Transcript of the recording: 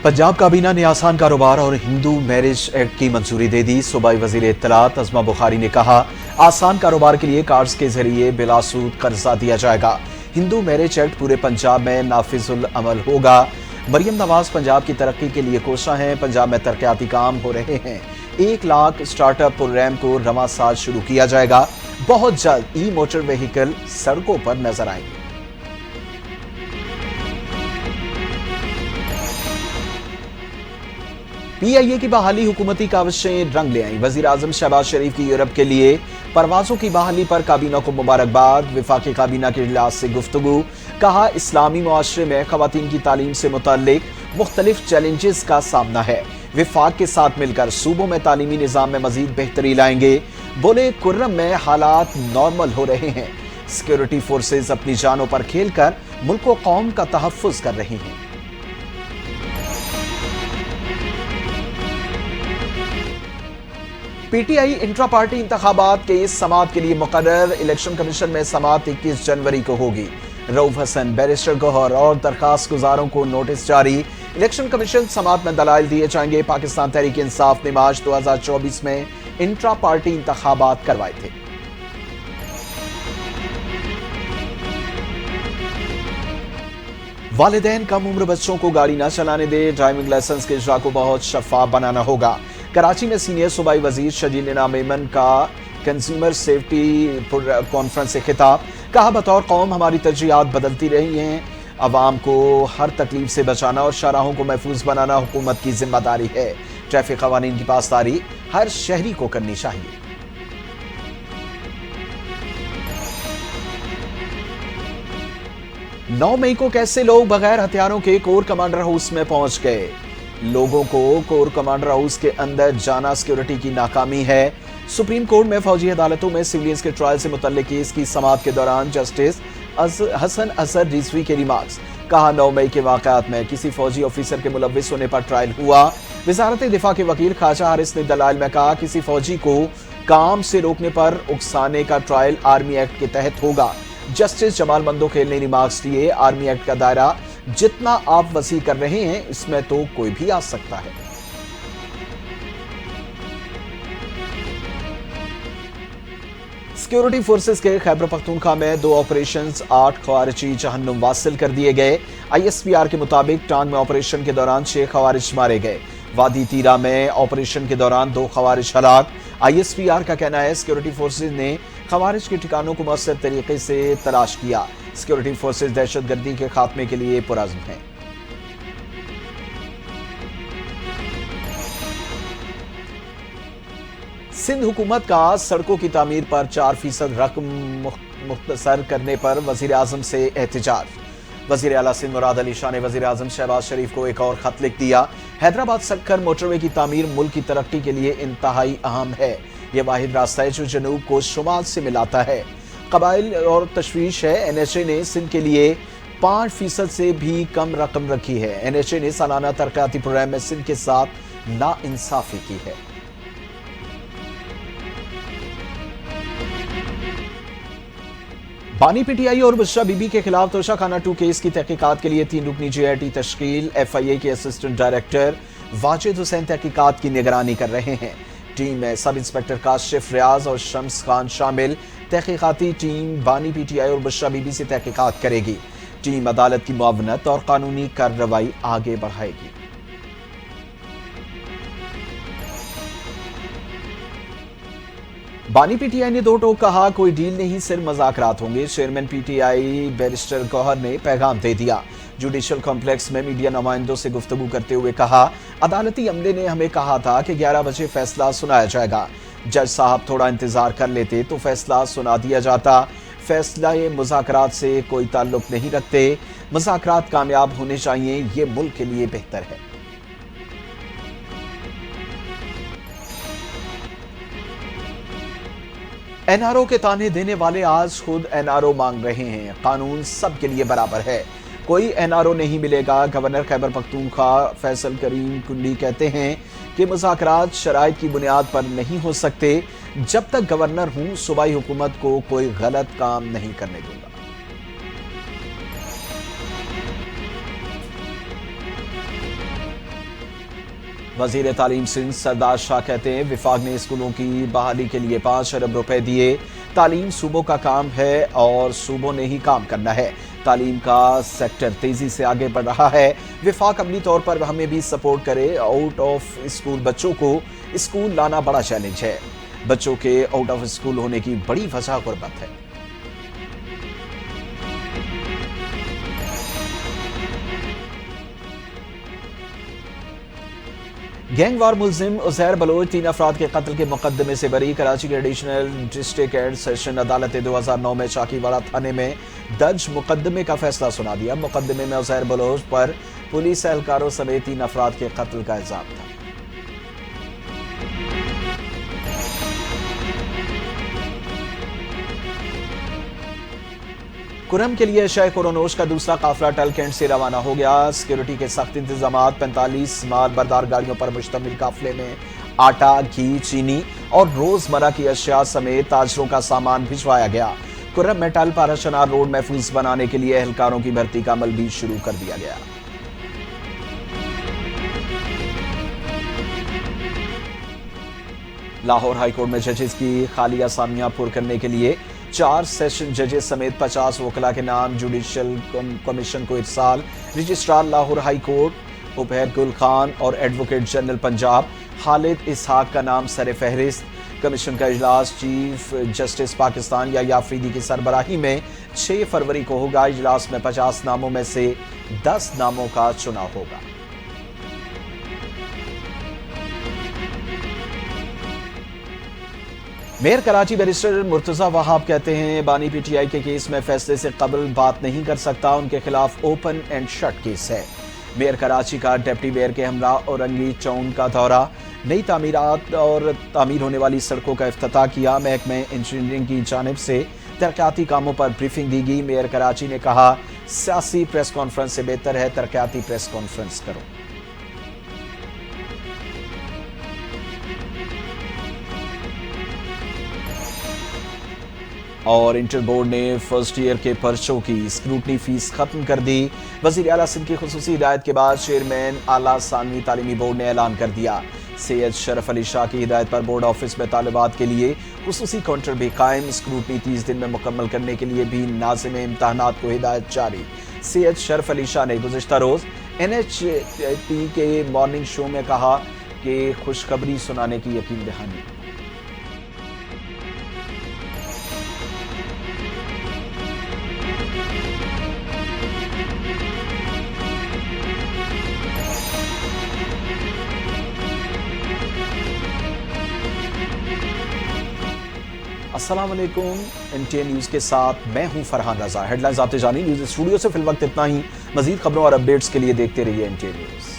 पंजाब काबीना ने आसान कारोबार और हिंदू मैरिज एक्ट की मंजूरी दे दी। सूबाई वजीर इत्तलात अज़मा बुखारी ने कहा, आसान कारोबार के लिए कार्ड्स के जरिए बिलासूद कर्जा दिया जाएगा। हिंदू मैरिज एक्ट पूरे पंजाब में नाफिजुल अमल होगा। मरियम नवाज पंजाब की तरक्की के लिए कोशा हैं। पंजाब में तरक्याती काम हो रहे हैं। 1 लाख स्टार्टअप प्रोग्राम को रवां साल शुरू किया जाएगा। बहुत जल्द ई मोटर व्हीकल सड़कों पर नजर आएंगे। पीआईए की बहाली हुकूमती काविशें रंग ले आई। वजीर आजम शहबाज शरीफ की यूरोप के लिए परवाजों की बहाली पर काबीना को मुबारकबाद। विफाकी काबीना के इजलास से गुफ्तगू। कहा, इस्लामी मुआशरे में खवातीन की तालीम से मुताल्लिक मुख्तलिफ चैलेंजेस का सामना है। विफाक के साथ मिलकर सूबों में तालीमी निज़ाम में मजीद बेहतरी लाएंगे। बोले, कुर्रम में हालात नॉर्मल हो रहे हैं। सिक्योरिटी फोर्सेज अपनी जानों पर खेलकर मुल्क व कौम का तहफ़्फ़ुज़ कर रही हैं। पीटीआई इंट्रा पार्टी इंतखाबात के इस समात के लिए मुकर्रर। इलेक्शन कमीशन में समात 21 जनवरी को होगी। रऊफ हसन, बैरिस्टर गौहर और दरखास्त गुजारों को नोटिस जारी। इलेक्शन कमीशन समात में दलाइल दिए जाएंगे। पाकिस्तान तहरीक इंसाफ ने मार्च 2024 में इंट्रा पार्टी इंतखाबात करवाए थे। वालिदैन कम उम्र बच्चों को गाड़ी न चलाने दे। ड्राइविंग लाइसेंस के इजरा को बहुत शफाफ बनाना होगा। कराची में सीनियर सूबाई वजीर शजील इनाम मेमन का कंज्यूमर सेफ्टी कॉन्फ्रेंस से खिताब। कहा, बतौर कौम हमारी तरजीहात बदलती रही हैं। अवाम को हर तकलीफ से बचाना और शाहराहों को महफूज बनाना हुकूमत की जिम्मेदारी है। ट्रैफिक कवानीन की पासदारी हर शहरी को करनी चाहिए। 9 मई को कैसे लोग बगैर हथियारों के कोर कमांडर हाउस में पहुंच गए। लोगों को कोर कमांडर हाउस के अंदर जाना सिक्योरिटी की नाकामी है। सुप्रीम कोर्ट में फौजी अदालतों में सिविलियंस के ट्रायल से मुतल्लिक केस की समाअत के दौरान जस्टिस हसन असर रिजवी के रिमार्क्स। कहा, 9 मई के वाकयात में किसी फौजी ऑफिसर के मुलव्विस होने पर ट्रायल हुआ। वजारत दिफा के वकील ख्वाजा हारिस ने दलाइल में कहा, किसी फौजी को काम से रोकने पर उकसाने का ट्रायल आर्मी एक्ट के तहत होगा। जस्टिस जमाल मंदोखेल ने रिमार्क्स दिए, आर्मी एक्ट का दायरा जितना आप वसी कर रहे हैं इसमें तो कोई भी आ सकता है। सिक्योरिटी फोर्सेस के खैबर पख्तूनख्वा में 2 ऑपरेशंस 8 खवारिजी जहन्नुम वासिल कर दिए गए। आईएसपीआर के मुताबिक टांग में ऑपरेशन के दौरान 6 खवारिज मारे गए। वादी तीरा में ऑपरेशन के दौरान 2 खवारिज हलाक। आईएसपीआर का कहना है, सिक्योरिटी फोर्सेज ने खवारिज के ठिकानों को मौसर तरीके से तलाश किया। सिक्योरिटी फोर्सेज दहशतगर्दी के खात्मे के लिए पुरअज़्म हैं। सिंध हुकूमत का सड़कों की तामीर पर 4% रकम मुख्तसर करने पर वजीर आजम से एहतजाज। वजीर आला सिंध मुराद अली शाह ने वजीर आजम शहबाज शरीफ को एक और खत लिख दिया। हैदराबाद सक्खर मोटरवे की तामीर मुल्क की तरक्की के लिए इंतहाई अहम है। यह वाहिद रास्ता है जो जनूब को शुमाल से मिलाता है। कबाइल और तशवीश है। एनएचए ने सिंध के लिए 5% से भी कम रकम रखी है। एनएचए ने सालाना तरक्याती प्रोग्राम में सिंध के साथ नाइंसाफी की है। बानी पीटीआई और बुशरा बीबी के खिलाफ तोशाखाना 2 केस की तहकीकात के लिए 3 रुकनी जीआईटी तश्कील। एफआईए के असिस्टेंट डायरेक्टर वाजिद हुसैन तहकीकात की निगरानी कर रहे हैं। टीम में सब इंस्पेक्टर काशिफ रियाज और शम्स खान शामिल। तहकीकाती टीम बानी पीटीआई और बुशरा बीबी से तहकीकात करेगी। टीम अदालत की मुआवनत और कानूनी कार्रवाई आगे बढ़ाएगी। बानी पीटीआई ने 2 टोक कहा, कोई डील नहीं, सिर्फ मज़ाकरात होंगे। चेयरमैन पीटीआई बैरिस्टर गौहर ने पैगाम दे दिया। जुडिशल कॉम्प्लेक्स में मीडिया नुमाइंदों से गुफ्तगू करते हुए कहा, अदालती अमले ने हमें कहा था कि 11 बजे फैसला सुनाया जाएगा। जज साहब थोड़ा इंतजार कर लेते तो फैसला सुना दिया जाता। फैसला मुज़ाकरात से कोई ताल्लुक नहीं रखते। मुज़ाकरात कामयाब होने चाहिए, ये मुल्क के लिए बेहतर है। एनआरओ के ताने देने वाले आज खुद एनआरओ मांग रहे हैं। कानून सब के लिए बराबर है, कोई एनआरओ नहीं मिलेगा। गवर्नर खैबर पख्तूनख्वा फैसल करीम कुंडी कहते हैं कि मुज़ाकरात शराइत की बुनियाद पर नहीं हो सकते। जब तक गवर्नर हूं, सूबाई हुकूमत को कोई गलत काम नहीं करने दूंगा। वजीर तालीम सिंध सरदार शाह कहते हैं विफाक ने स्कूलों की बहाली के लिए 5 अरब रुपए दिए। तालीम सूबों का काम है और सूबों ने ही काम करना है। तालीम का सेक्टर तेजी से आगे बढ़ रहा है। विफाक अमली तौर पर हमें भी सपोर्ट करे। आउट ऑफ स्कूल बच्चों को स्कूल लाना बड़ा चैलेंज है। बच्चों के आउट ऑफ स्कूल होने की बड़ी वजह गुर्बत है। गैंगवार मुलजिम उजैर बलोच 3 अफराद के कत्ल के मुकदमे से बरी। कराची की एडिशनल डिस्ट्रिक्ट एंड सेशन अदालत ने 2009 में चाकीवाड़ा थाने में दर्ज मुकदमे का फैसला सुना दिया। मुकदमे में उजैर बलोच पर पुलिस एहलकारों समेत 3 अफराद के कत्ल का इल्जाम था। कुरम के लिए शेख कोरोनोश का दूसरा काफिला टलकैंट से रवाना हो गया। सिक्योरिटी के सख्त इंतजाम, 45 माल बरदार गाड़ियों पर मुश्तमिल काफिले में आटा, घी, चीनी और रोजमर्रा की अशिया समेत ताजरों का सामान भिजवाया गया। कुरम में टल पाराशनार रोड महफूज बनाने के लिए एहलकारों की भर्ती का अमल भी शुरू कर दिया गया। लाहौर हाईकोर्ट में जजेस की खाली असामियां पुर करने के लिए 4 सेशन जजेस समेत 50 वकला के नाम जुडिशल कमीशन को इरसाल। Registrar Lahore high court Ubaid Gul Khan और एडवोकेट जनरल पंजाब खालिद इसहाक का नाम सर फहरिस्त। कमीशन का इजलास चीफ जस्टिस पाकिस्तान या अफरीदी की सरबराही में 6 फरवरी को होगा। इजलास में 50 नामों में से 10 नामों का चुनाव होगा। मेयर कराची बैरिस्टर मुर्तजा वहाब कहते हैं बानी पीटीआई के केस में फैसले से कबल बात नहीं कर सकता। उनके खिलाफ ओपन एंड शट केस है। मेयर कराची का डिप्टी मेयर के हमरा औरंगी चौन का दौरा, नई तामीरात और तामीर होने वाली सड़कों का इफ्तिताह किया। महकमे इंजीनियरिंग की जानिब से तरक्याती कामों पर ब्रीफिंग दी गई। मेयर कराची ने कहा सियासी प्रेस कॉन्फ्रेंस से बेहतर है तरक्याती प्रेस कॉन्फ्रेंस करो। और इंटर बोर्ड ने फर्स्ट ईयर के पर्चों की स्क्रूटनी फीस खत्म कर दी। वजीर आला सिंध की खुसूसी हिदायत के बाद चेयरमैन आला सानवी तालीमी बोर्ड ने ऐलान कर दिया। सैयद शरफ अली शाह की हिदायत पर बोर्ड ऑफिस में तालिबात के लिए खुसूसी काउंटर भी कायम। स्क्रूटनी 30 दिन में मुकम्मल करने के लिए भी नाज़िम इम्तहानात को हिदायत जारी। सैयद शरफ अली शाह ने गुज़िश्ता रोज़ NHT के मॉर्निंग शो में कहा कि खुशखबरी सुनाने की यकीन दहानी। अस्सलाम वालेकुम, NTA न्यूज़ के साथ मैं हूं फरहान रजा। हेडलाइंस आपने जानी। न्यूज़ स्टूडियो से फिल वक्त इतना ही। मजीद खबरों और अपडेट्स के लिए देखते रहिए NTA न्यूज़।